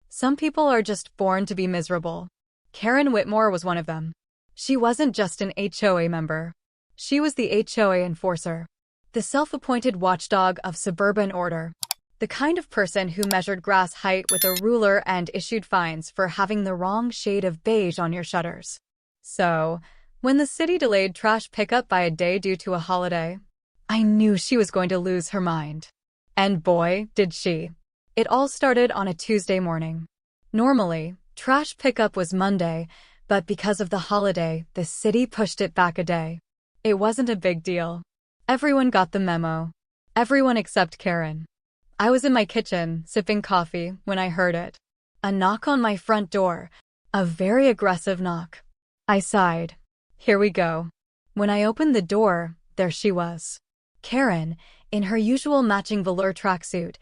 Some people are just born to be miserable. Karen Whitmore was one of them. She wasn't just an HOA member. She was the HOA enforcer, the self-appointed watchdog of suburban order, the kind of person who measured grass height with a ruler and issued fines for having the wrong shade of beige on your shutters. So, when the city delayed trash pickup by a day due to a holiday, I knew she was going to lose her mind. And boy, did she. It all started on a Tuesday morning. Normally, trash pickup was Monday, but because of the holiday, the city pushed it back a day. It wasn't a big deal. Everyone got the memo. Everyone except Karen. I was in my kitchen, sipping coffee, when I heard it. A knock on my front door. A very aggressive knock. I sighed. Here we go. When I opened the door, there she was. Karen, in her usual matching velour tracksuit,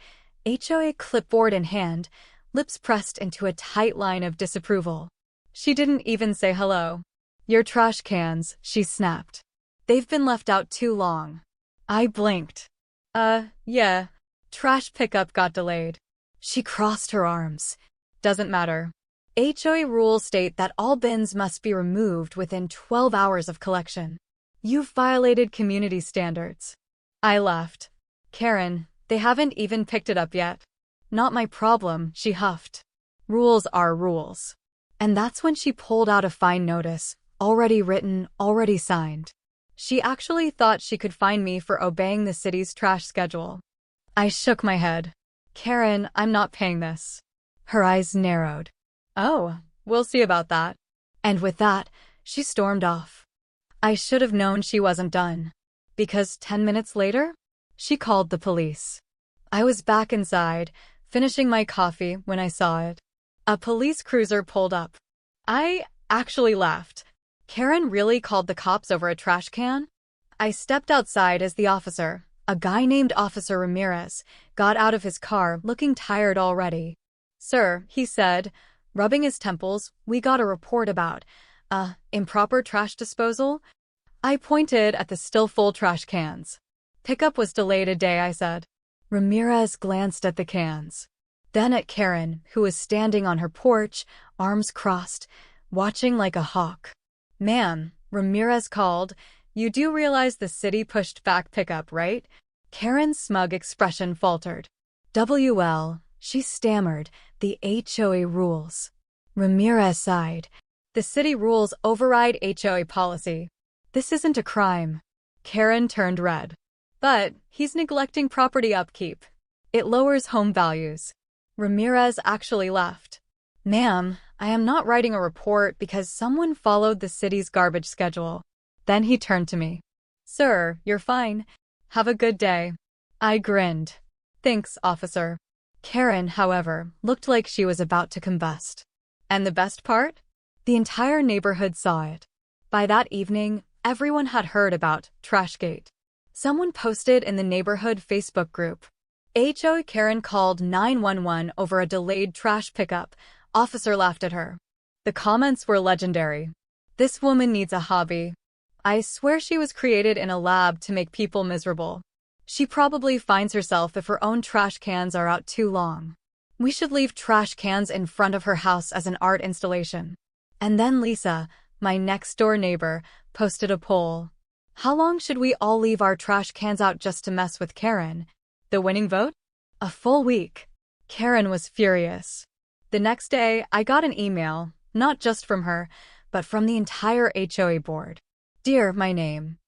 HOA clipboard in hand, lips pressed into a tight line of disapproval. She didn't even say hello. Your trash cans, she snapped. They've been left out too long. I blinked. Yeah. Trash pickup got delayed. She crossed her arms. Doesn't matter. HOA rules state that all bins must be removed within 12 hours of collection. You've violated community standards. I laughed. Karen, they haven't even picked it up yet. Not my problem, she huffed. Rules are rules. And that's when she pulled out a fine notice, already written, already signed. She actually thought she could fine me for obeying the city's trash schedule. I shook my head. Karen, I'm not paying this. Her eyes narrowed. Oh, we'll see about that. And with that, she stormed off. I should have known she wasn't done. Because 10 minutes later, she called the police. I was back inside, finishing my coffee when I saw it. A police cruiser pulled up. I actually laughed. Karen really called the cops over a trash can? I stepped outside as the officer, a guy named Officer Ramirez, got out of his car looking tired already. Sir, he said, rubbing his temples, we got a report about, improper trash disposal. I pointed at the still full trash cans. Pickup was delayed a day, I said. Ramirez glanced at the cans. Then at Karen, who was standing on her porch, arms crossed, watching like a hawk. Ma'am, Ramirez called, you do realize the city pushed back pickup, right? Karen's smug expression faltered. WL, she stammered, the HOA rules. Ramirez sighed. The city rules override HOA policy. This isn't a crime. Karen turned red. But he's neglecting property upkeep. It lowers home values. Ramirez actually laughed. Ma'am, I am not writing a report because someone followed the city's garbage schedule. Then he turned to me. Sir, you're fine. Have a good day. I grinned. Thanks, officer. Karen, however, looked like she was about to combust. And the best part? The entire neighborhood saw it. By that evening, everyone had heard about Trashgate. Someone posted in the neighborhood Facebook group. HOA Karen called 911 over a delayed trash pickup. Officer laughed at her. The comments were legendary. This woman needs a hobby. I swear she was created in a lab to make people miserable. She probably finds herself if her own trash cans are out too long. We should leave trash cans in front of her house as an art installation. And then Lisa, my next-door neighbor, posted a poll. How long should we all leave our trash cans out just to mess with Karen? The winning vote? A full week. Karen was furious. The next day, I got an email, not just from her, but from the entire HOA board. Dear my name,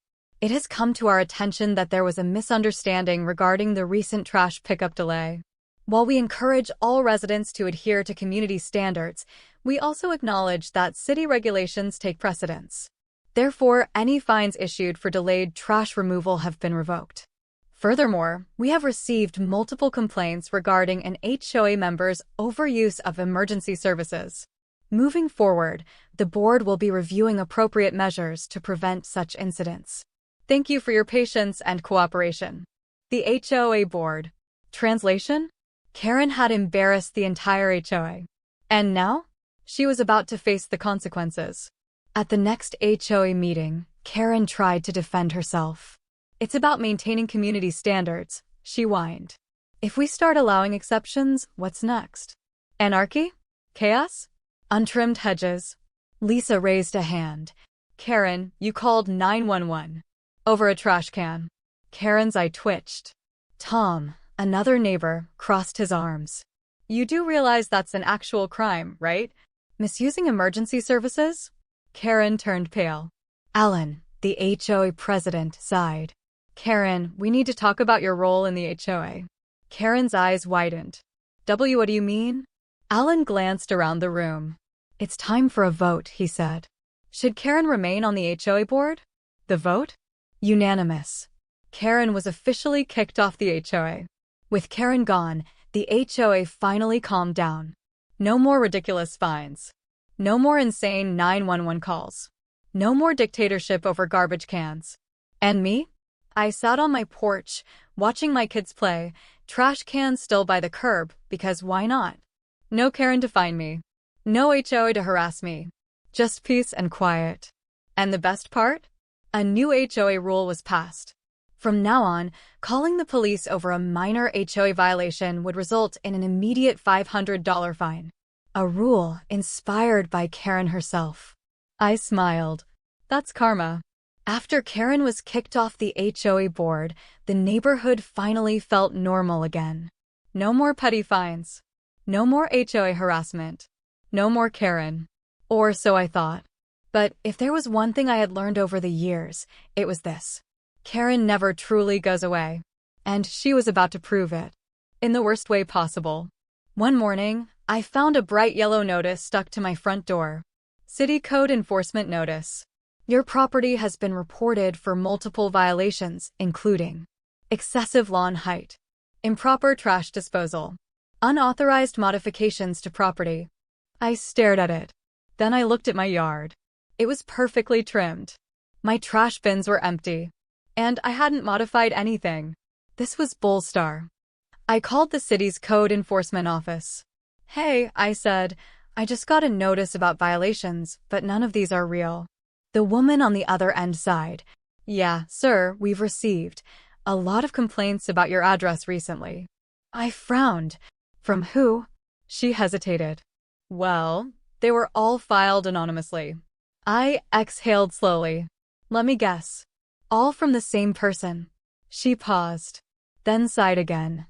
it has come to our attention that there was a misunderstanding regarding the recent trash pickup delay. While we encourage all residents to adhere to community standards, we also acknowledge that city regulations take precedence. Therefore, any fines issued for delayed trash removal have been revoked. Furthermore, we have received multiple complaints regarding an HOA member's overuse of emergency services. Moving forward, the board will be reviewing appropriate measures to prevent such incidents. Thank you for your patience and cooperation. The HOA board. Translation? Karen had embarrassed the entire HOA. And now? She was about to face the consequences. At the next HOA meeting, Karen tried to defend herself. It's about maintaining community standards, she whined. If we start allowing exceptions, what's next? Anarchy? Chaos? Untrimmed hedges? Lisa raised a hand. Karen, you called 911. Over a trash can. Karen's eye twitched. Tom, another neighbor, crossed his arms. You do realize that's an actual crime, right? Misusing emergency services? Karen turned pale. Alan, the HOA president, sighed. Karen, we need to talk about your role in the HOA. Karen's eyes widened. What do you mean? Alan glanced around the room. It's time for a vote, he said. Should Karen remain on the HOA board? The vote? Unanimous. Karen was officially kicked off the HOA. With Karen gone, the HOA finally calmed down. No more ridiculous fines. No more insane 911 calls. No more dictatorship over garbage cans. And me? I sat on my porch, watching my kids play, trash cans still by the curb, because why not? No Karen to find me. No HOA to harass me. Just peace and quiet. And the best part? A new HOA rule was passed. From now on, calling the police over a minor HOA violation would result in an immediate $500 fine. A rule inspired by Karen herself. I smiled. That's karma. After Karen was kicked off the HOA board, the neighborhood finally felt normal again. No more petty fines. No more HOA harassment. No more Karen. Or so I thought. But if there was one thing I had learned over the years, it was this. Karen never truly goes away. And she was about to prove it. In the worst way possible. One morning, I found a bright yellow notice stuck to my front door. City Code Enforcement Notice. Your property has been reported for multiple violations, including excessive lawn height, improper trash disposal, unauthorized modifications to property. I stared at it. Then I looked at my yard. It was perfectly trimmed. My trash bins were empty. And I hadn't modified anything. This was Bullstar. I called the city's code enforcement office. Hey, I said, I just got a notice about violations, but none of these are real. The woman on the other end sighed. Yeah, sir, we've received a lot of complaints about your address recently. I frowned. From who? She hesitated. Well, they were all filed anonymously. I exhaled slowly. Let me guess. All from the same person. She paused, then sighed again.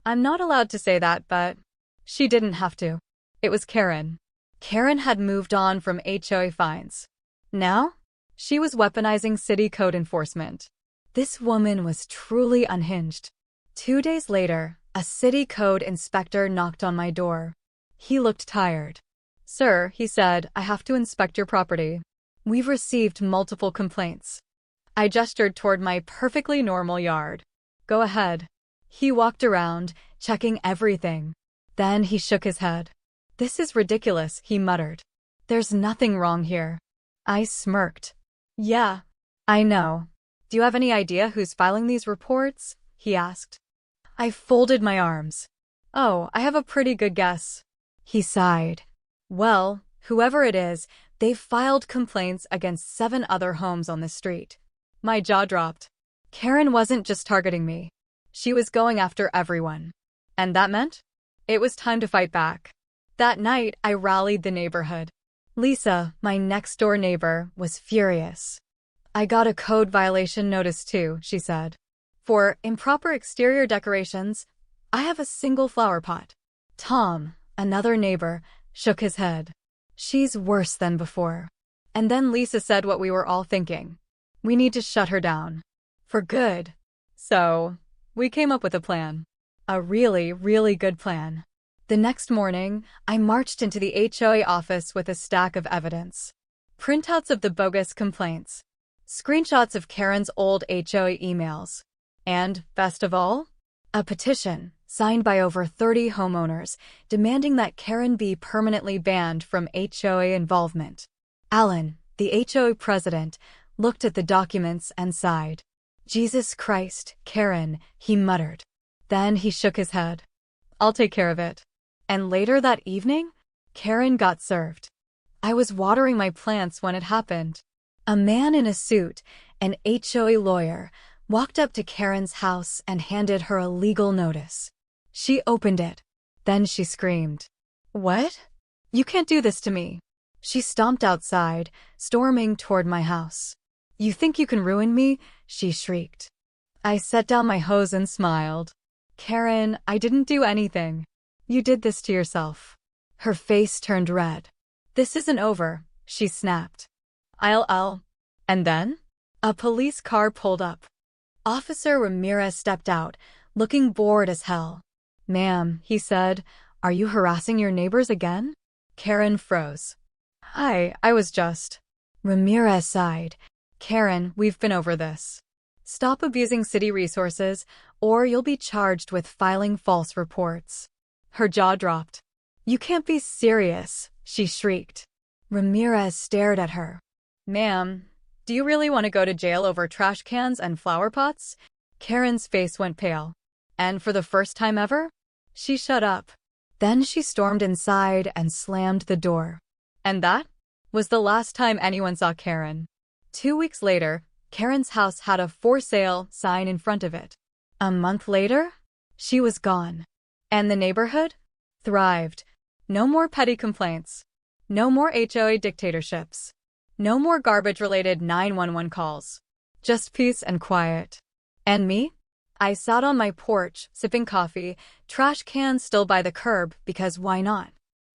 I'm not allowed to say that, but she didn't have to. It was Karen. Karen had moved on from HOA fines. Now, she was weaponizing city code enforcement. This woman was truly unhinged. 2 days later, a city code inspector knocked on my door. He looked tired. Sir, he said, I have to inspect your property. We've received multiple complaints. I gestured toward my perfectly normal yard. Go ahead. He walked around, checking everything. Then he shook his head. This is ridiculous, he muttered. There's nothing wrong here. I smirked. Yeah, I know. Do you have any idea who's filing these reports? He asked. I folded my arms. Oh, I have a pretty good guess. He sighed. Well, whoever it is, they've filed complaints against 7 other homes on the street. My jaw dropped. Karen wasn't just targeting me. She was going after everyone. And that meant? It was time to fight back. That night, I rallied the neighborhood. Lisa, my next-door neighbor, was furious. I got a code violation notice too, she said. For improper exterior decorations, I have a single flower pot. Tom, another neighbor, shook his head. She's worse than before. And then Lisa said what we were all thinking. We need to shut her down. For good. So, we came up with a plan. A really, really good plan. The next morning, I marched into the HOA office with a stack of evidence. Printouts of the bogus complaints. Screenshots of Karen's old HOA emails. And, best of all, a petition signed by over 30 homeowners demanding that Karen be permanently banned from HOA involvement. Alan, the HOA president, looked at the documents and sighed. Jesus Christ, Karen, he muttered. Then he shook his head. I'll take care of it. And later that evening, Karen got served. I was watering my plants when it happened. A man in a suit, an HOA lawyer, walked up to Karen's house and handed her a legal notice. She opened it. Then she screamed. What? You can't do this to me. She stomped outside, storming toward my house. You think you can ruin me? She shrieked. I set down my hose and smiled. Karen, I didn't do anything. You did this to yourself. Her face turned red. This isn't over, she snapped. I'll. And then? A police car pulled up. Officer Ramirez stepped out, looking bored as hell. Ma'am, he said, are you harassing your neighbors again? Karen froze. I was just. Ramirez sighed. Karen, we've been over this. Stop abusing city resources, or you'll be charged with filing false reports. Her jaw dropped. You can't be serious, she shrieked. Ramirez stared at her. Ma'am, do you really want to go to jail over trash cans and flower pots? Karen's face went pale. And for the first time ever? She shut up. Then she stormed inside and slammed the door. And that was the last time anyone saw Karen. 2 weeks later, Karen's house had a for sale sign in front of it. A month later, she was gone. And the neighborhood thrived. No more petty complaints. No more HOA dictatorships. No more garbage-related 911 calls. Just peace and quiet. And me? I sat on my porch, sipping coffee, trash cans still by the curb, because why not?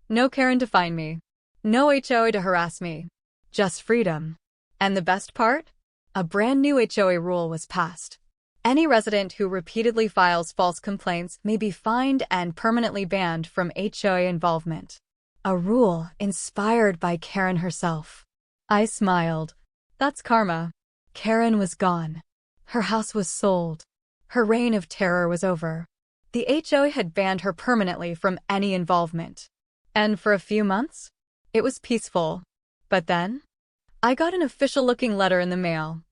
No Karen to find me. No HOA to harass me. Just freedom. And the best part? A brand new HOA rule was passed. Any resident who repeatedly files false complaints may be fined and permanently banned from HOA involvement. A rule inspired by Karen herself. I smiled. That's karma. Karen was gone. Her house was sold. Her reign of terror was over. The HOA had banned her permanently from any involvement. And for a few months, it was peaceful. But then, I got an official-looking letter in the mail.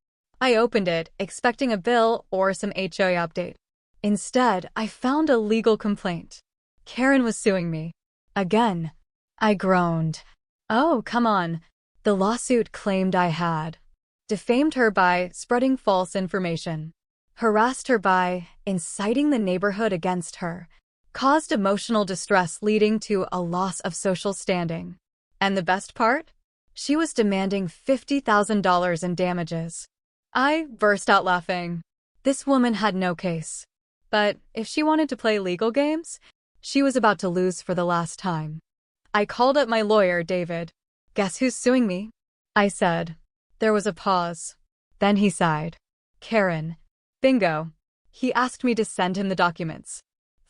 I opened it, expecting a bill or some HOA update. Instead, I found a legal complaint. Karen was suing me. Again. I groaned. Oh, come on. The lawsuit claimed I had defamed her by spreading false information, harassed her by inciting the neighborhood against her, caused emotional distress leading to a loss of social standing. And the best part? She was demanding $50,000 in damages. I burst out laughing. This woman had no case. But if she wanted to play legal games, she was about to lose for the last time. I called up my lawyer, David. Guess who's suing me? I said. There was a pause. Then he sighed. Karen. Bingo. He asked me to send him the documents.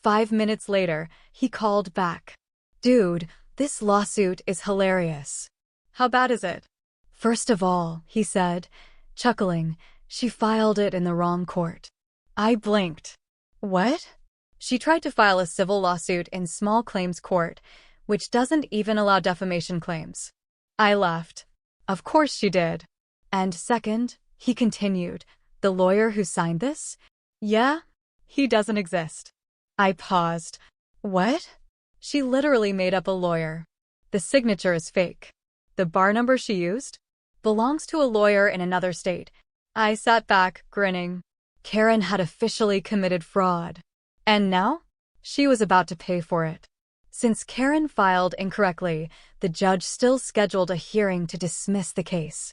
5 minutes later, he called back. Dude, this lawsuit is hilarious. How bad is it? First of all, he said, chuckling, she filed it in the wrong court. I blinked. What? She tried to file a civil lawsuit in small claims court, which doesn't even allow defamation claims. I laughed. Of course she did. And second, he continued, the lawyer who signed this? Yeah, he doesn't exist. I paused. What? She literally made up a lawyer. The signature is fake. The bar number she used belongs to a lawyer in another state. I sat back, grinning. Karen had officially committed fraud. And now? She was about to pay for it. Since Karen filed incorrectly, the judge still scheduled a hearing to dismiss the case.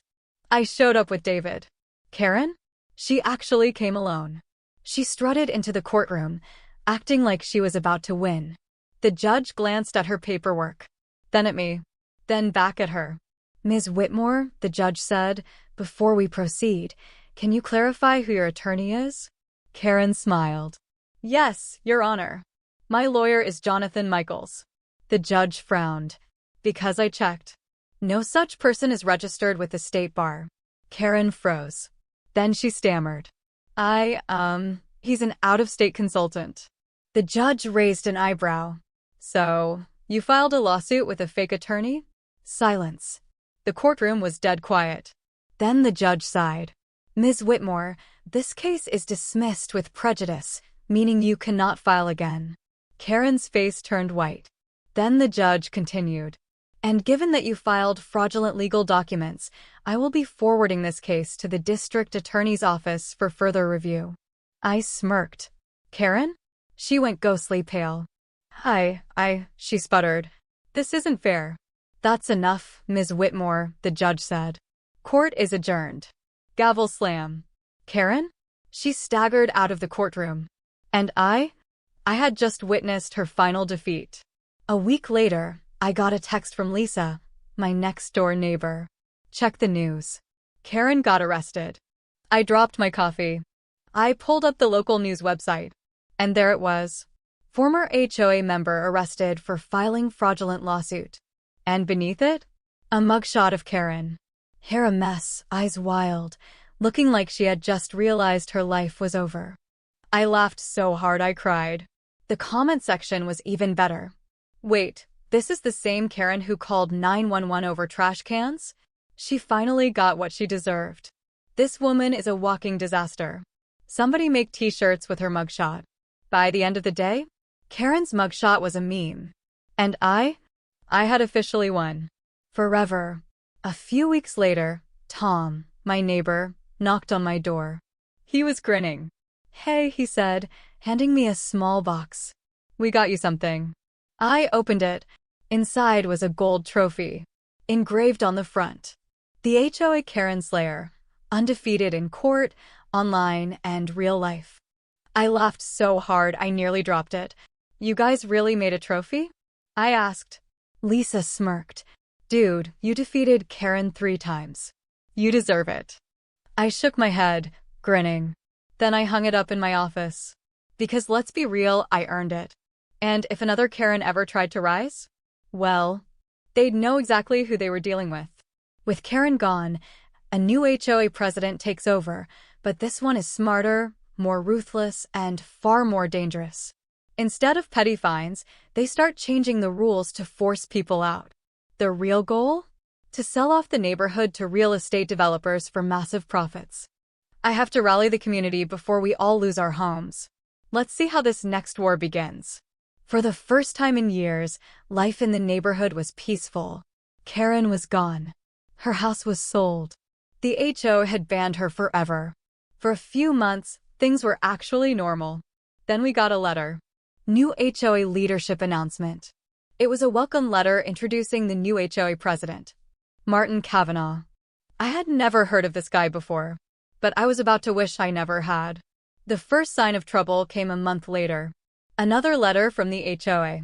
I showed up with David. Karen? She actually came alone. She strutted into the courtroom, acting like she was about to win. The judge glanced at her paperwork, then at me, then back at her. Ms. Whitmore, the judge said, before we proceed, can you clarify who your attorney is? Karen smiled. Yes, Your Honor. My lawyer is Jonathan Michaels. The judge frowned. Because I checked. No such person is registered with the state bar. Karen froze. Then she stammered. He's an out-of-state consultant. The judge raised an eyebrow. So, you filed a lawsuit with a fake attorney? Silence. The courtroom was dead quiet. Then the judge sighed. Ms. Whitmore, this case is dismissed with prejudice, meaning you cannot file again. Karen's face turned white. Then the judge continued. And given that you filed fraudulent legal documents, I will be forwarding this case to the district attorney's office for further review. I smirked. Karen? She went ghostly pale. She sputtered. This isn't fair. That's enough, Ms. Whitmore, the judge said. Court is adjourned. Gavel slam. Karen? She staggered out of the courtroom. And I had just witnessed her final defeat. A week later, I got a text from Lisa, my next-door neighbor. Check the news. Karen got arrested. I dropped my coffee. I pulled up the local news website. And there it was. Former HOA member arrested for filing fraudulent lawsuit. And beneath it? A mugshot of Karen. Hair a mess, eyes wild, looking like she had just realized her life was over. I laughed so hard I cried. The comment section was even better. Wait, this is the same Karen who called 911 over trash cans? She finally got what she deserved. This woman is a walking disaster. Somebody make t-shirts with her mugshot. By the end of the day, Karen's mugshot was a meme. And I had officially won. Forever. A few weeks later, Tom, my neighbor, knocked on my door. He was grinning. Hey, he said, handing me a small box. We got you something. I opened it. Inside was a gold trophy, engraved on the front. The HOA Karen Slayer, undefeated in court, online, and real life. I laughed so hard I nearly dropped it. You guys really made a trophy? I asked. Lisa smirked. Dude, you defeated Karen 3 times. You deserve it. I shook my head, grinning. Then I hung it up in my office. Because let's be real, I earned it. And if another Karen ever tried to rise, well, they'd know exactly who they were dealing with. With Karen gone, a new HOA president takes over, but this one is smarter, more ruthless, and far more dangerous. Instead of petty fines, they start changing the rules to force people out. The real goal? To sell off the neighborhood to real estate developers for massive profits. I have to rally the community before we all lose our homes. Let's see how this next war begins. For the first time in years, life in the neighborhood was peaceful. Karen was gone. Her house was sold. The HOA had banned her forever. For a few months, things were actually normal. Then we got a letter. New HOA leadership announcement. It was a welcome letter introducing the new HOA president, Martin Kavanaugh. I had never heard of this guy before, but I was about to wish I never had. The first sign of trouble came a month later. Another letter from the HOA.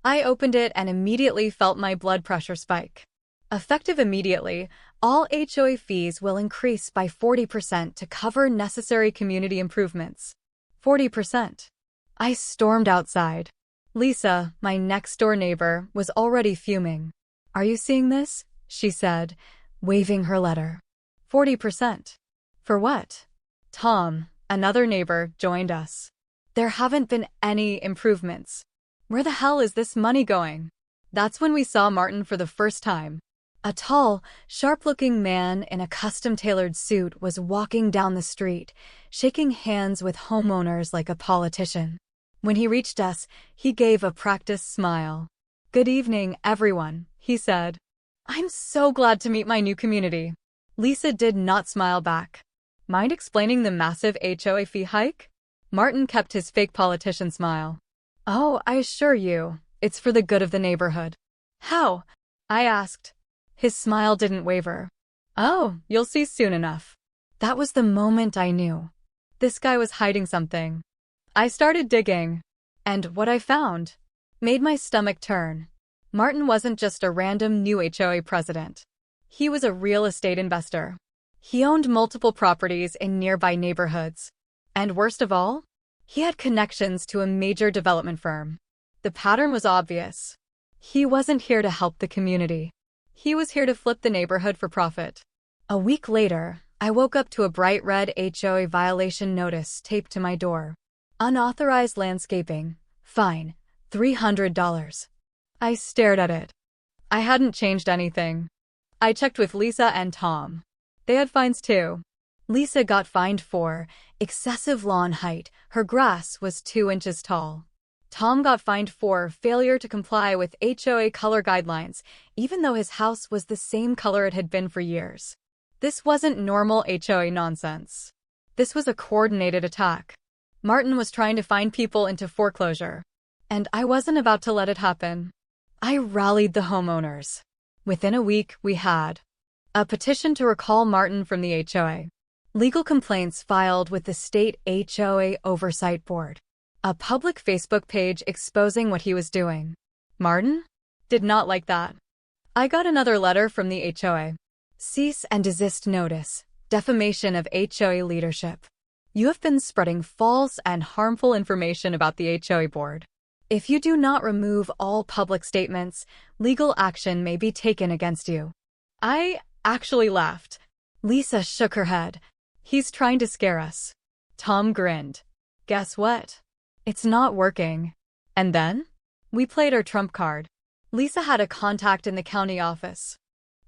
I opened it and immediately felt my blood pressure spike. Effective immediately, all HOA fees will increase by 40% to cover necessary community improvements. 40%. I stormed outside. Lisa, my next-door neighbor, was already fuming. Are you seeing this? She said, waving her letter. 40%. For what? Tom, another neighbor, joined us. There haven't been any improvements. Where the hell is this money going? That's when we saw Martin for the first time. A tall, sharp-looking man in a custom-tailored suit was walking down the street, shaking hands with homeowners like a politician. When he reached us, he gave a practiced smile. Good evening, everyone, he said. I'm so glad to meet my new community. Lisa did not smile back. Mind explaining the massive HOA fee hike? Martin kept his fake politician smile. Oh, I assure you, it's for the good of the neighborhood. How? I asked. His smile didn't waver. Oh, you'll see soon enough. That was the moment I knew. This guy was hiding something. I started digging. And what I found made my stomach turn. Martin wasn't just a random new HOA president. He was a real estate investor. He owned multiple properties in nearby neighborhoods. And worst of all, he had connections to a major development firm. The pattern was obvious. He wasn't here to help the community. He was here to flip the neighborhood for profit. A week later, I woke up to a bright red HOA violation notice taped to my door. Unauthorized landscaping. Fine. $300. I stared at it. I hadn't changed anything. I checked with Lisa and Tom. They had fines too. Lisa got fined for excessive lawn height. Her grass was 2 inches tall. Tom got fined for failure to comply with HOA color guidelines, even though his house was the same color it had been for years. This wasn't normal HOA nonsense. This was a coordinated attack. Martin was trying to fine people into foreclosure. And I wasn't about to let it happen. I rallied the homeowners. Within a week, we had a petition to recall Martin from the HOA, legal complaints filed with the state HOA Oversight Board, a public Facebook page exposing what he was doing. Martin did not like that. I got another letter from the HOA. Cease and desist notice. Defamation of HOA leadership. You have been spreading false and harmful information about the HOA board. If you do not remove all public statements, legal action may be taken against you. I actually laughed. Lisa shook her head. He's trying to scare us. Tom grinned. Guess what? It's not working. And then? We played our trump card. Lisa had a contact in the county office.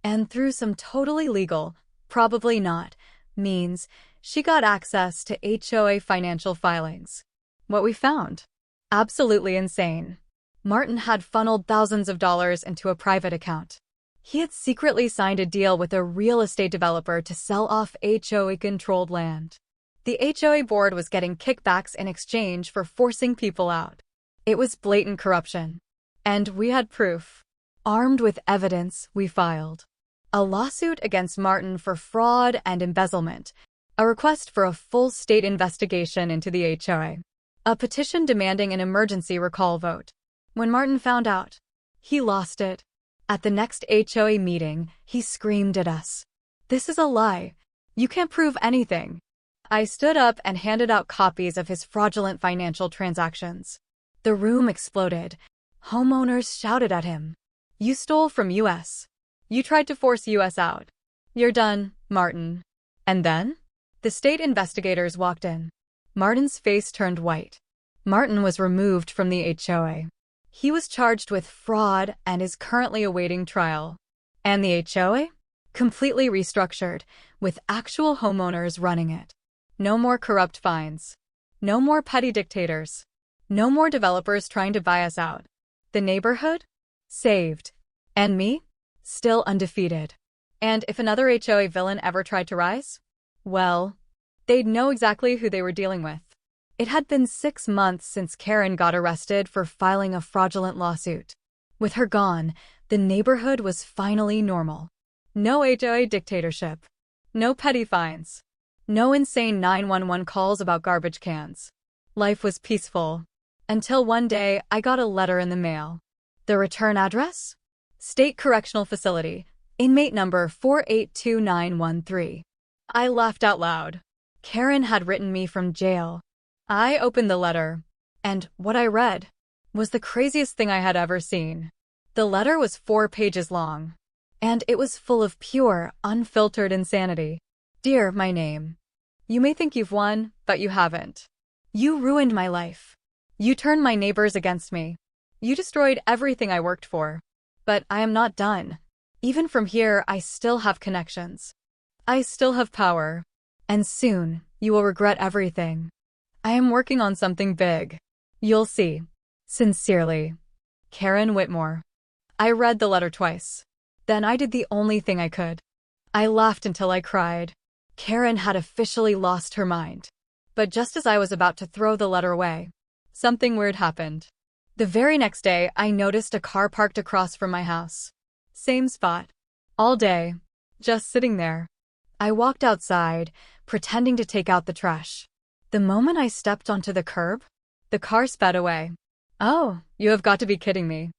And through some totally legal, probably not, means, she got access to HOA financial filings. What we found? Absolutely insane. Martin had funneled thousands of dollars into a private account. He had secretly signed a deal with a real estate developer to sell off HOA-controlled land. The HOA board was getting kickbacks in exchange for forcing people out. It was blatant corruption. And we had proof. Armed with evidence, we filed a lawsuit against Martin for fraud and embezzlement, a request for a full state investigation into the HOA, a petition demanding an emergency recall vote. When Martin found out, he lost it. At the next HOA meeting, he screamed at us. This is a lie. You can't prove anything. I stood up and handed out copies of his fraudulent financial transactions. The room exploded. Homeowners shouted at him. You stole from US. You tried to force US out. You're done, Martin. And then? The state investigators walked in. Martin's face turned white. Martin was removed from the HOA. He was charged with fraud and is currently awaiting trial. And the HOA? Completely restructured, with actual homeowners running it. No more corrupt fines. No more petty dictators. No more developers trying to buy us out. The neighborhood? Saved. And me? Still undefeated. And if another HOA villain ever tried to rise? Well, they'd know exactly who they were dealing with. It had been 6 months since Karen got arrested for filing a fraudulent lawsuit. With her gone, the neighborhood was finally normal. No HOA dictatorship. No petty fines. No insane 911 calls about garbage cans. Life was peaceful. Until one day, I got a letter in the mail. The return address? State Correctional Facility, inmate number 482913. I laughed out loud. Karen had written me from jail. I opened the letter, and what I read was the craziest thing I had ever seen. The letter was 4 pages long, and it was full of pure, unfiltered insanity. Dear my name, you may think you've won, but you haven't. You ruined my life. You turned my neighbors against me. You destroyed everything I worked for. But I am not done. Even from here, I still have connections. I still have power. And soon, you will regret everything. I am working on something big. You'll see. Sincerely, Karen Whitmore. I read the letter twice. Then I did the only thing I could. I laughed until I cried. Karen had officially lost her mind. But just as I was about to throw the letter away, something weird happened. The very next day, I noticed a car parked across from my house. Same spot. All day. Just sitting there. I walked outside, pretending to take out the trash. The moment I stepped onto the curb, the car sped away. Oh, you have got to be kidding me.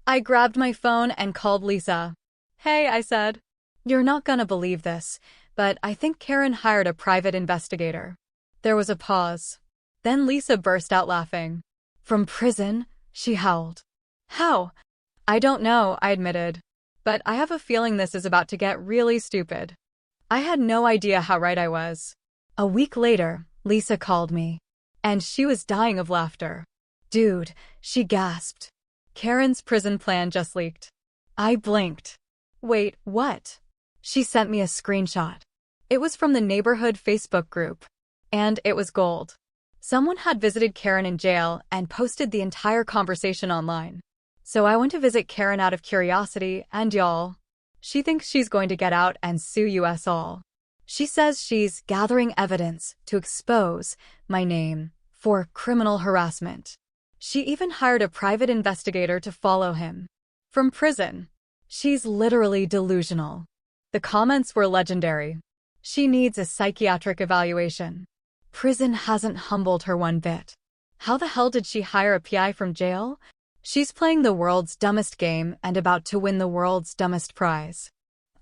I grabbed my phone and called Lisa. Hey, I said. You're not gonna believe this, but I think Karen hired a private investigator. There was a pause. Then Lisa burst out laughing. From prison? She howled. How? I don't know, I admitted. But I have a feeling this is about to get really stupid. I had no idea how right I was. A week later, Lisa called me. And she was dying of laughter. Dude, she gasped. Karen's prison plan just leaked. I blinked. Wait, what? She sent me a screenshot. It was from the neighborhood Facebook group. And it was gold. Someone had visited Karen in jail and posted the entire conversation online. So I went to visit Karen out of curiosity, and y'all, she thinks she's going to get out and sue us all. She says she's gathering evidence to expose my name for criminal harassment. She even hired a private investigator to follow him. From prison. She's literally delusional. The comments were legendary. She needs a psychiatric evaluation. Prison hasn't humbled her one bit. How the hell did she hire a PI from jail? She's playing the world's dumbest game and about to win the world's dumbest prize.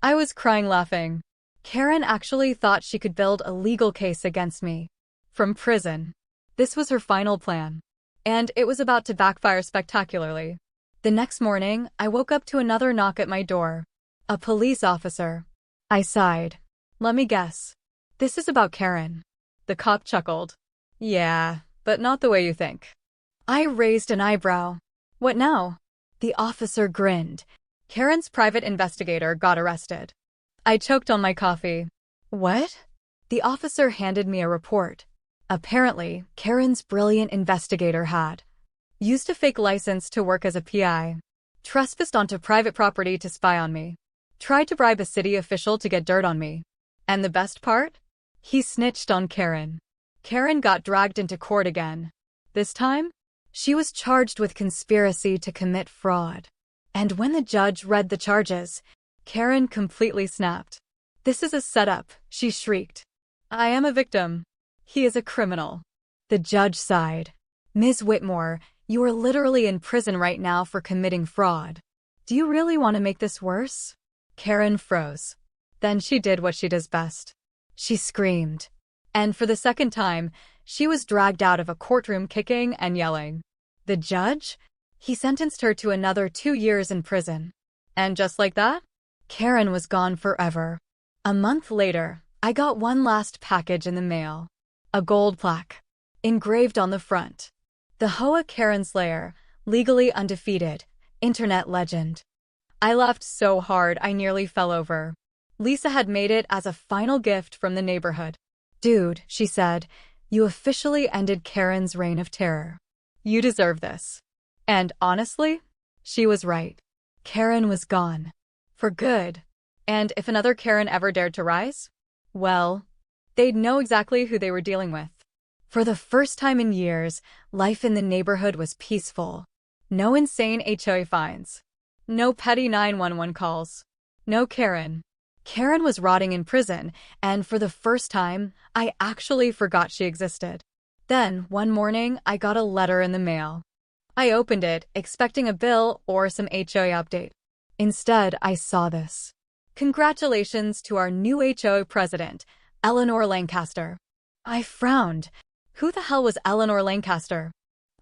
I was crying laughing. Karen actually thought she could build a legal case against me. From prison. This was her final plan. And it was about to backfire spectacularly. The next morning, I woke up to another knock at my door. A police officer. I sighed. Let me guess. This is about Karen. The cop chuckled. Yeah, but not the way you think. I raised an eyebrow. What now? The officer grinned. Karen's private investigator got arrested. I choked on my coffee. What? The officer handed me a report. Apparently, Karen's brilliant investigator had used a fake license to work as a PI, trespassed onto private property to spy on me, tried to bribe a city official to get dirt on me. And the best part? He snitched on Karen. Karen got dragged into court again. This time, she was charged with conspiracy to commit fraud. And when the judge read the charges, Karen completely snapped. This is a setup, she shrieked. I am a victim. He is a criminal. The judge sighed. Ms. Whitmore, you are literally in prison right now for committing fraud. Do you really want to make this worse? Karen froze. Then she did what she does best. She screamed. And for the second time, she was dragged out of a courtroom kicking and yelling. The judge? He sentenced her to another 2 years in prison. And just like that, Karen was gone forever. A month later, I got one last package in the mail. A gold plaque. Engraved on the front. The HOA Karen Slayer, legally undefeated, internet legend. I laughed so hard I nearly fell over. Lisa had made it as a final gift from the neighborhood. Dude, she said, you officially ended Karen's reign of terror. You deserve this. And honestly, she was right. Karen was gone. For good. And if another Karen ever dared to rise, well, they'd know exactly who they were dealing with. For the first time in years, life in the neighborhood was peaceful. No insane HOA fines. No petty 911 calls. No Karen. Karen was rotting in prison, and for the first time, I actually forgot she existed. Then, one morning, I got a letter in the mail. I opened it, expecting a bill or some HOA update. Instead, I saw this. Congratulations to our new HOA president, Eleanor Lancaster. I frowned. Who the hell was Eleanor Lancaster?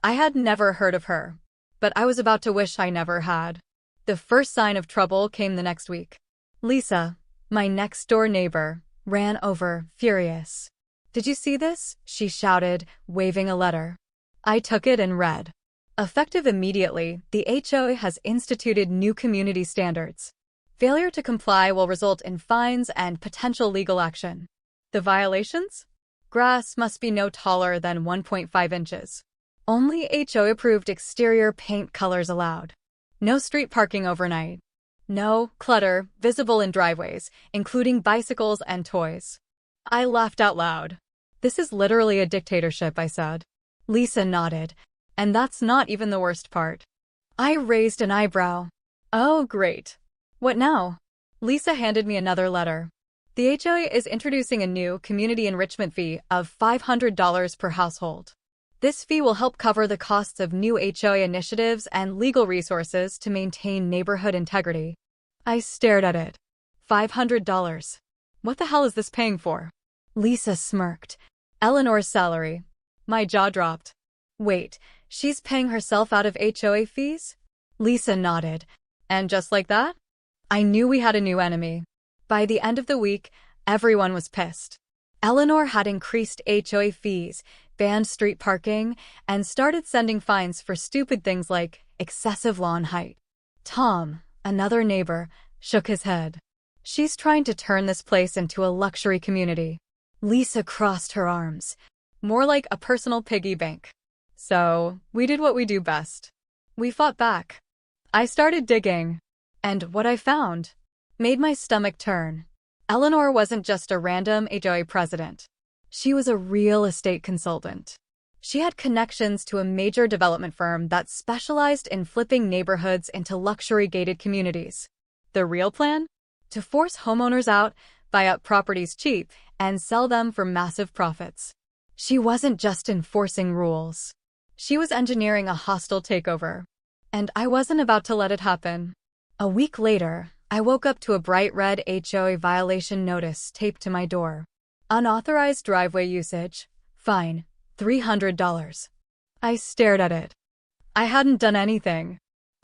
I had never heard of her, but I was about to wish I never had. The first sign of trouble came the next week. Lisa, my next-door neighbor, ran over, furious. Did you see this? She shouted, waving a letter. I took it and read. Effective immediately, the HOA has instituted new community standards. Failure to comply will result in fines and potential legal action. The violations? Grass must be no taller than 1.5 inches. Only HOA-approved exterior paint colors allowed. No street parking overnight. No clutter visible in driveways, including bicycles and toys. I laughed out loud. This is literally a dictatorship, I said. Lisa nodded. And that's not even the worst part. I raised an eyebrow. Oh, great. What now? Lisa handed me another letter. The HOA is introducing a new community enrichment fee of $500 per household. This fee will help cover the costs of new HOA initiatives and legal resources to maintain neighborhood integrity. I stared at it. $500. What the hell is this paying for? Lisa smirked. Eleanor's salary. My jaw dropped. Wait, she's paying herself out of HOA fees? Lisa nodded. And just like that, I knew we had a new enemy. By the end of the week, everyone was pissed. Eleanor had increased HOA fees, banned street parking, and started sending fines for stupid things like excessive lawn height. Tom, another neighbor, shook his head. She's trying to turn this place into a luxury community. Lisa crossed her arms. More like a personal piggy bank. So, we did what we do best. We fought back. I started digging. And what I found made my stomach turn. Eleanor wasn't just a random HOA president. She was a real estate consultant. She had connections to a major development firm that specialized in flipping neighborhoods into luxury gated communities. The real plan? To force homeowners out, buy up properties cheap, and sell them for massive profits. She wasn't just enforcing rules. She was engineering a hostile takeover. And I wasn't about to let it happen. A week later, I woke up to a bright red HOA violation notice taped to my door. Unauthorized driveway usage. Fine. $300. I stared at it. I hadn't done anything.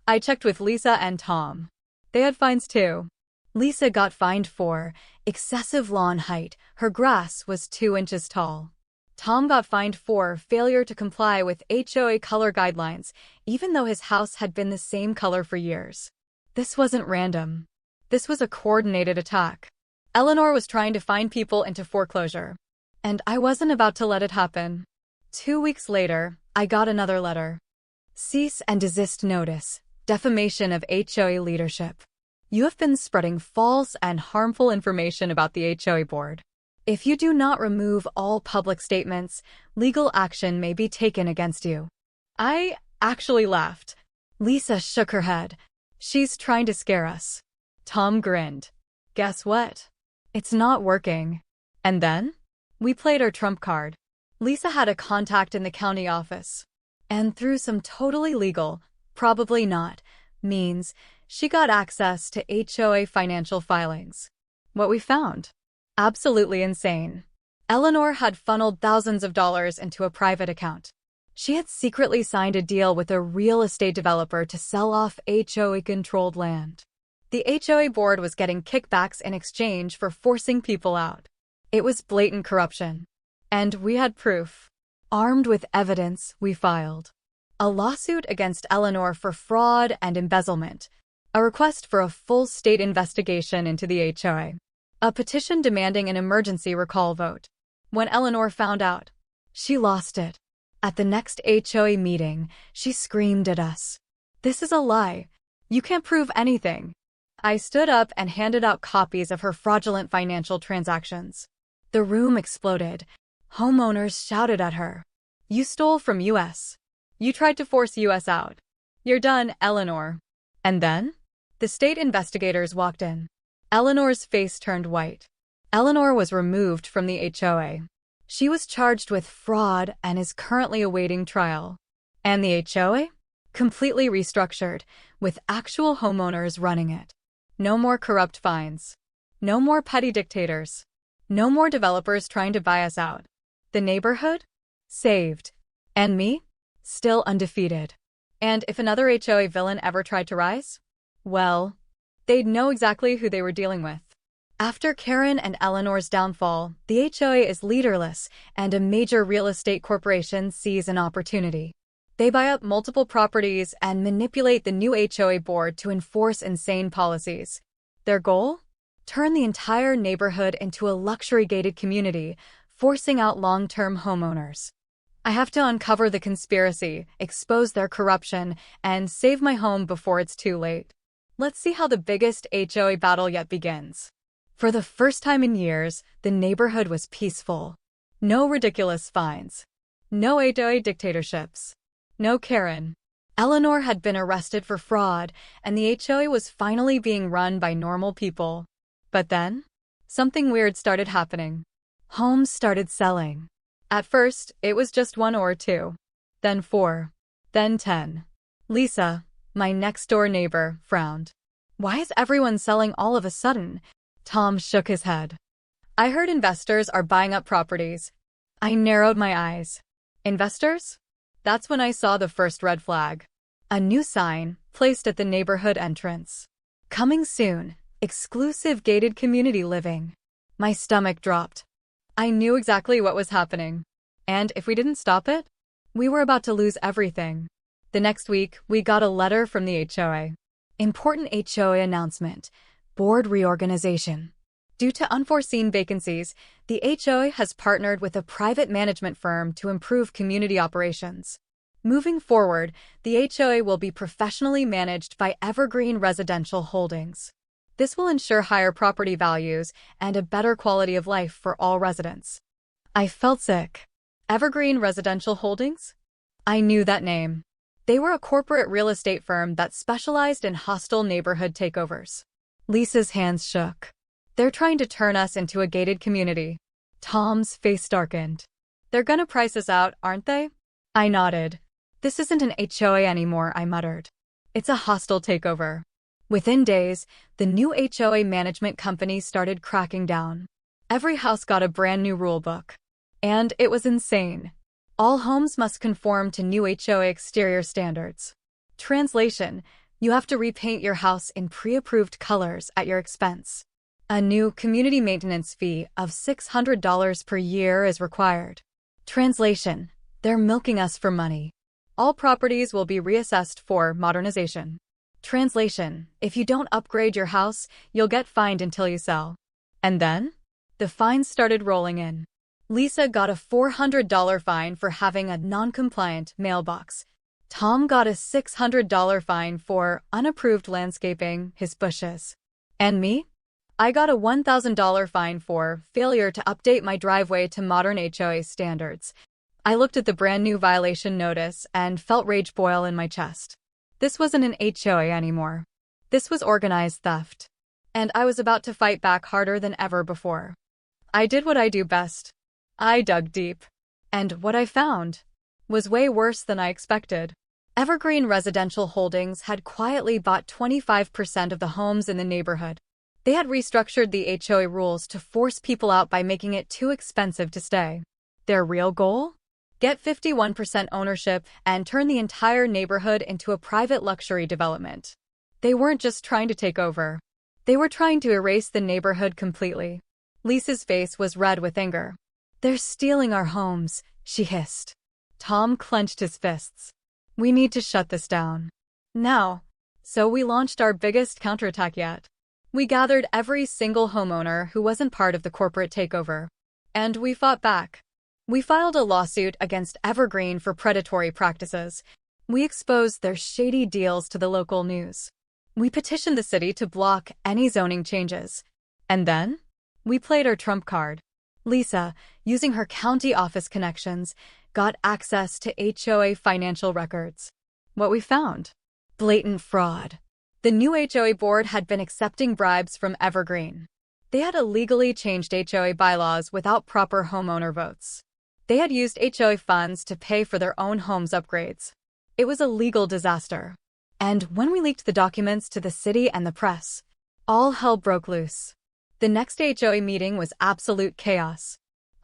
I checked with Lisa and Tom. They had fines too. Lisa got fined for excessive lawn height. Her grass was 2 inches tall. Tom got fined for failure to comply with HOA color guidelines, even though his house had been the same color for years. This wasn't random. This was a coordinated attack. Eleanor was trying to fine people into foreclosure. And I wasn't about to let it happen. 2 weeks later, I got another letter. Cease and desist notice. Defamation of HOA leadership. You have been spreading false and harmful information about the HOA board. If you do not remove all public statements, legal action may be taken against you. I actually laughed. Lisa shook her head. She's trying to scare us. Tom grinned. Guess what? It's not working. And then? We played our trump card. Lisa had a contact in the county office. And through some totally legal, probably not, means, she got access to HOA financial filings. What we found? Absolutely insane. Eleanor had funneled thousands of dollars into a private account. She had secretly signed a deal with a real estate developer to sell off HOA-controlled land. The HOA board was getting kickbacks in exchange for forcing people out. It was blatant corruption. And we had proof. Armed with evidence, we filed a lawsuit against Eleanor for fraud and embezzlement, a request for a full state investigation into the HOA, a petition demanding an emergency recall vote. When Eleanor found out, she lost it. At the next HOA meeting, she screamed at us. This is a lie. You can't prove anything. I stood up and handed out copies of her fraudulent financial transactions. The room exploded. Homeowners shouted at her. You stole from US. You tried to force US out. You're done, Eleanor. And then? The state investigators walked in. Eleanor's face turned white. Eleanor was removed from the HOA. She was charged with fraud and is currently awaiting trial. And the HOA? Completely restructured, with actual homeowners running it. No more corrupt fines. No more petty dictators. No more developers trying to buy us out. The neighborhood? Saved. And me? Still undefeated. And if another HOA villain ever tried to rise? Well, they'd know exactly who they were dealing with. After Karen and Eleanor's downfall, the HOA is leaderless, and a major real estate corporation sees an opportunity. They buy up multiple properties and manipulate the new HOA board to enforce insane policies. Their goal? Turn the entire neighborhood into a luxury-gated community, forcing out long-term homeowners. I have to uncover the conspiracy, expose their corruption, and save my home before it's too late. Let's see how the biggest HOA battle yet begins. For the first time in years, the neighborhood was peaceful. No ridiculous fines. No HOA dictatorships. No Karen. Eleanor had been arrested for fraud, and the HOA was finally being run by normal people. But then, something weird started happening. Homes started selling. At first, it was just 1 or 2. Then 4. Then 10. Lisa, my next-door neighbor, frowned. Why is everyone selling all of a sudden? Tom shook his head. I heard investors are buying up properties. I narrowed my eyes. Investors? That's when I saw the first red flag. A new sign, placed at the neighborhood entrance. Coming soon, exclusive gated community living. My stomach dropped. I knew exactly what was happening. And if we didn't stop it, we were about to lose everything. The next week, we got a letter from the HOA. Important HOA announcement. Board reorganization. Due to unforeseen vacancies, the HOA has partnered with a private management firm to improve community operations. Moving forward, the HOA will be professionally managed by Evergreen Residential Holdings. This will ensure higher property values and a better quality of life for all residents. I felt sick. Evergreen Residential Holdings? I knew that name. They were a corporate real estate firm that specialized in hostile neighborhood takeovers. Lisa's hands shook. They're trying to turn us into a gated community. Tom's face darkened. They're gonna price us out, aren't they? I nodded. This isn't an HOA anymore, I muttered. It's a hostile takeover. Within days, the new HOA management company started cracking down. Every house got a brand new rule book. And it was insane. All homes must conform to new HOA exterior standards. Translation: you have to repaint your house in pre-approved colors at your expense. A new community maintenance fee of $600 per year is required. Translation: they're milking us for money. All properties will be reassessed for modernization. Translation: if you don't upgrade your house, you'll get fined until you sell. And then? The fines started rolling in. Lisa got a $400 fine for having a non-compliant mailbox. Tom got a $600 fine for unapproved landscaping his bushes. And me? I got a $1,000 fine for failure to update my driveway to modern HOA standards. I looked at the brand new violation notice and felt rage boil in my chest. This wasn't an HOA anymore. This was organized theft. And I was about to fight back harder than ever before. I did what I do best. I dug deep. And what I found was way worse than I expected. Evergreen Residential Holdings had quietly bought 25% of the homes in the neighborhood. They had restructured the HOA rules to force people out by making it too expensive to stay. Their real goal? Get 51% ownership and turn the entire neighborhood into a private luxury development. They weren't just trying to take over. They were trying to erase the neighborhood completely. Lisa's face was red with anger. They're stealing our homes, she hissed. Tom clenched his fists. We need to shut this down. Now. So we launched our biggest counterattack yet. We gathered every single homeowner who wasn't part of the corporate takeover. And we fought back. We filed a lawsuit against Evergreen for predatory practices. We exposed their shady deals to the local news. We petitioned the city to block any zoning changes. And then? We played our trump card. Lisa, using her county office connections, got access to HOA financial records. What we found? Blatant fraud. The new HOA board had been accepting bribes from Evergreen. They had illegally changed HOA bylaws without proper homeowner votes. They had used HOA funds to pay for their own homes' upgrades. It was a legal disaster. And when we leaked the documents to the city and the press, all hell broke loose. The next HOA meeting was absolute chaos.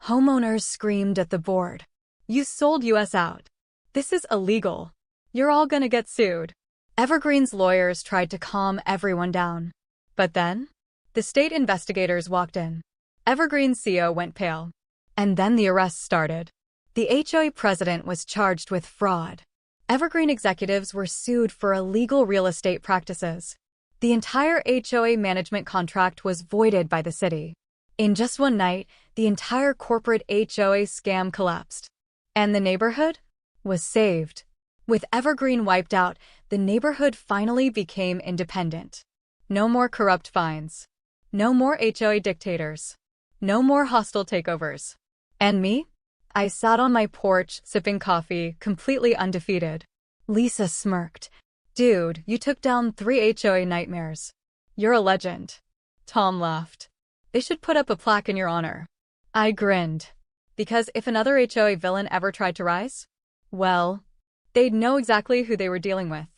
Homeowners screamed at the board. You sold us out. This is illegal. You're all gonna get sued. Evergreen's lawyers tried to calm everyone down. But then, the state investigators walked in. Evergreen's CEO went pale. And then the arrests started. The HOA president was charged with fraud. Evergreen executives were sued for illegal real estate practices. The entire HOA management contract was voided by the city. In just one night, the entire corporate HOA scam collapsed. And the neighborhood was saved. With Evergreen wiped out, the neighborhood finally became independent. No more corrupt fines. No more HOA dictators. No more hostile takeovers. And me? I sat on my porch, sipping coffee, completely undefeated. Lisa smirked. Dude, you took down 3 HOA nightmares. You're a legend. Tom laughed. They should put up a plaque in your honor. I grinned. Because if another HOA villain ever tried to rise, well, they'd know exactly who they were dealing with.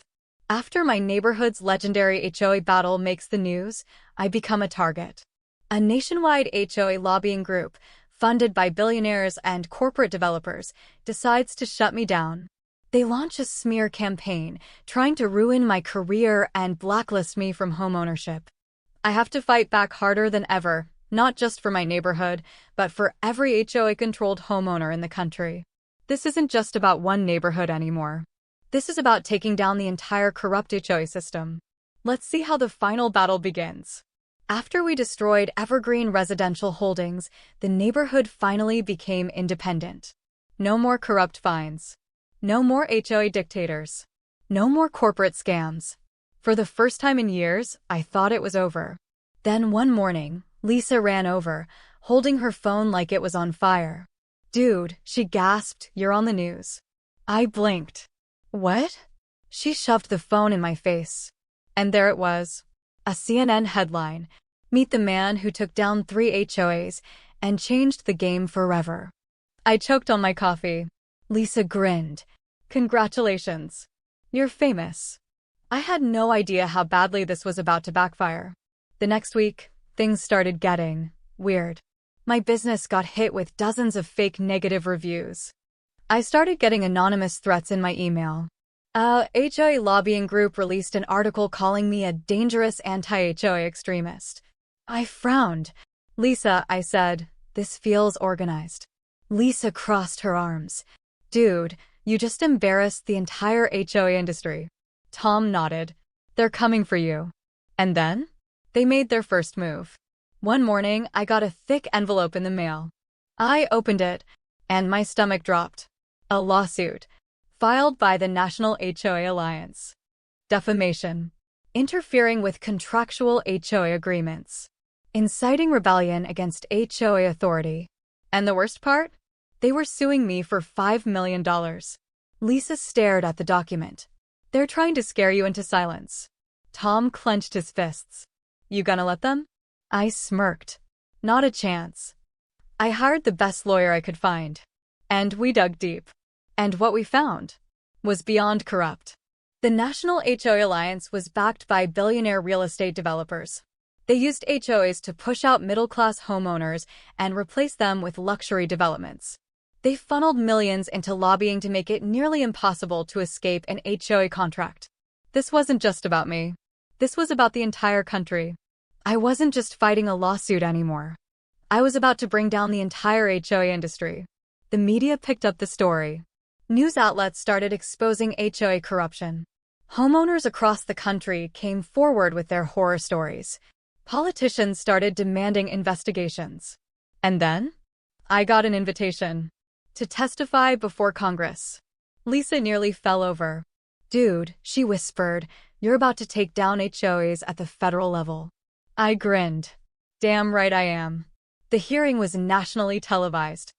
After my neighborhood's legendary HOA battle makes the news, I become a target. A nationwide HOA lobbying group, funded by billionaires and corporate developers, decides to shut me down. They launch a smear campaign, trying to ruin my career and blacklist me from homeownership. I have to fight back harder than ever, not just for my neighborhood, but for every HOA-controlled homeowner in the country. This isn't just about one neighborhood anymore. This is about taking down the entire corrupt HOA system. Let's see how the final battle begins. After we destroyed Evergreen Residential Holdings, the neighborhood finally became independent. No more corrupt fines. No more HOA dictators. No more corporate scams. For the first time in years, I thought it was over. Then one morning, Lisa ran over, holding her phone like it was on fire. Dude, she gasped, you're on the news. I blinked. What? She shoved the phone in my face. And there it was. A CNN headline. Meet the man who took down 3 HOAs and changed the game forever. I choked on my coffee. Lisa grinned. Congratulations. You're famous. I had no idea how badly this was about to backfire. The next week, things started getting weird. My business got hit with dozens of fake negative reviews. I started getting anonymous threats in my email. A HOA lobbying group released an article calling me a dangerous anti-HOA extremist. I frowned. Lisa, I said, this feels organized. Lisa crossed her arms. Dude, you just embarrassed the entire HOA industry. Tom nodded. They're coming for you. And then? They made their first move. One morning, I got a thick envelope in the mail. I opened it, and my stomach dropped. A lawsuit, filed by the National HOA Alliance. Defamation. Interfering with contractual HOA agreements. Inciting rebellion against HOA authority. And the worst part? They were suing me for $5 million. Lisa stared at the document. They're trying to scare you into silence. Tom clenched his fists. You gonna let them? I smirked. Not a chance. I hired the best lawyer I could find. And we dug deep. And what we found was beyond corrupt. The National HOA Alliance was backed by billionaire real estate developers. They used HOAs to push out middle-class homeowners and replace them with luxury developments. They funneled millions into lobbying to make it nearly impossible to escape an HOA contract. This wasn't just about me. This was about the entire country. I wasn't just fighting a lawsuit anymore. I was about to bring down the entire HOA industry. The media picked up the story. News outlets started exposing HOA corruption. Homeowners across the country came forward with their horror stories. Politicians started demanding investigations. And then? I got an invitation to testify before Congress. Lisa nearly fell over. Dude, she whispered, you're about to take down HOAs at the federal level. I grinned. Damn right I am. The hearing was nationally televised.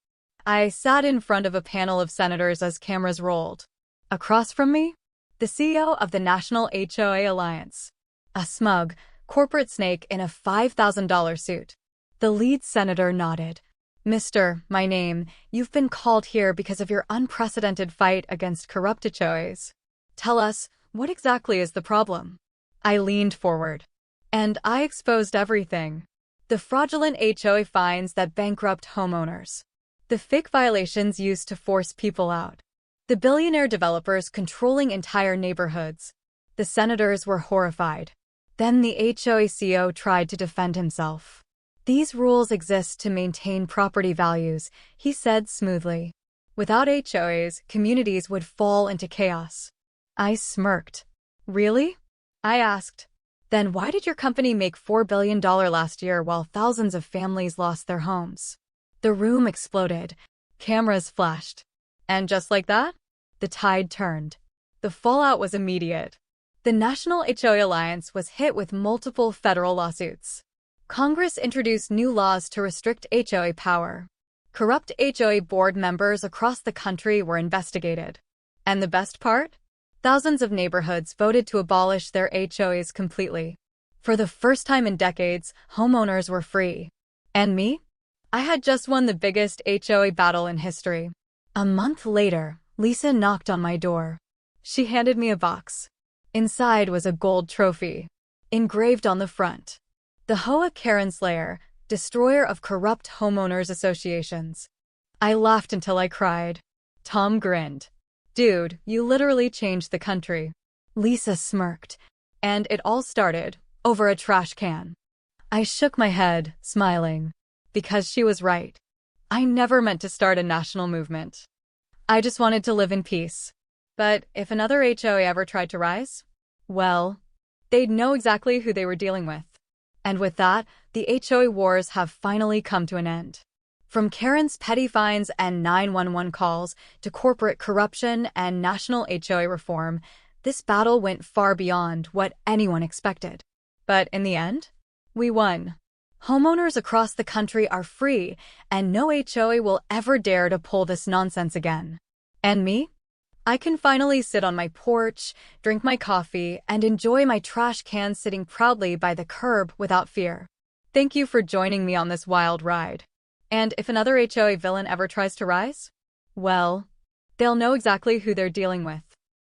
I sat in front of a panel of senators as cameras rolled. Across from me, the CEO of the National HOA Alliance. A smug, corporate snake in a $5,000 suit. The lead senator nodded. Mister, my name, you've been called here because of your unprecedented fight against corrupt HOAs. Tell us, what exactly is the problem? I leaned forward. And I exposed everything. The fraudulent HOA fines that bankrupt homeowners. The fake violations used to force people out. The billionaire developers controlling entire neighborhoods. The senators were horrified. Then the HOA CEO tried to defend himself. These rules exist to maintain property values, he said smoothly. Without HOAs, communities would fall into chaos. I smirked. Really? I asked. Then why did your company make $4 billion last year while thousands of families lost their homes? The room exploded. Cameras flashed. And just like that, the tide turned. The fallout was immediate. The National HOA Alliance was hit with multiple federal lawsuits. Congress introduced new laws to restrict HOA power. Corrupt HOA board members across the country were investigated. And the best part? Thousands of neighborhoods voted to abolish their HOAs completely. For the first time in decades, homeowners were free. And me? I had just won the biggest HOA battle in history. A month later, Lisa knocked on my door. She handed me a box. Inside was a gold trophy. Engraved on the front. The HOA Karen Slayer, destroyer of corrupt homeowners associations. I laughed until I cried. Tom grinned. Dude, you literally changed the country. Lisa smirked. And it all started over a trash can. I shook my head, smiling. Because she was right. I never meant to start a national movement. I just wanted to live in peace. But if another HOA ever tried to rise, well, they'd know exactly who they were dealing with. And with that, the HOA wars have finally come to an end. From Karen's petty fines and 911 calls to corporate corruption and national HOA reform, this battle went far beyond what anyone expected. But in the end, we won. Homeowners across the country are free, and no HOA will ever dare to pull this nonsense again. And me? I can finally sit on my porch, drink my coffee, and enjoy my trash can sitting proudly by the curb without fear. Thank you for joining me on this wild ride. And if another HOA villain ever tries to rise, well, they'll know exactly who they're dealing with.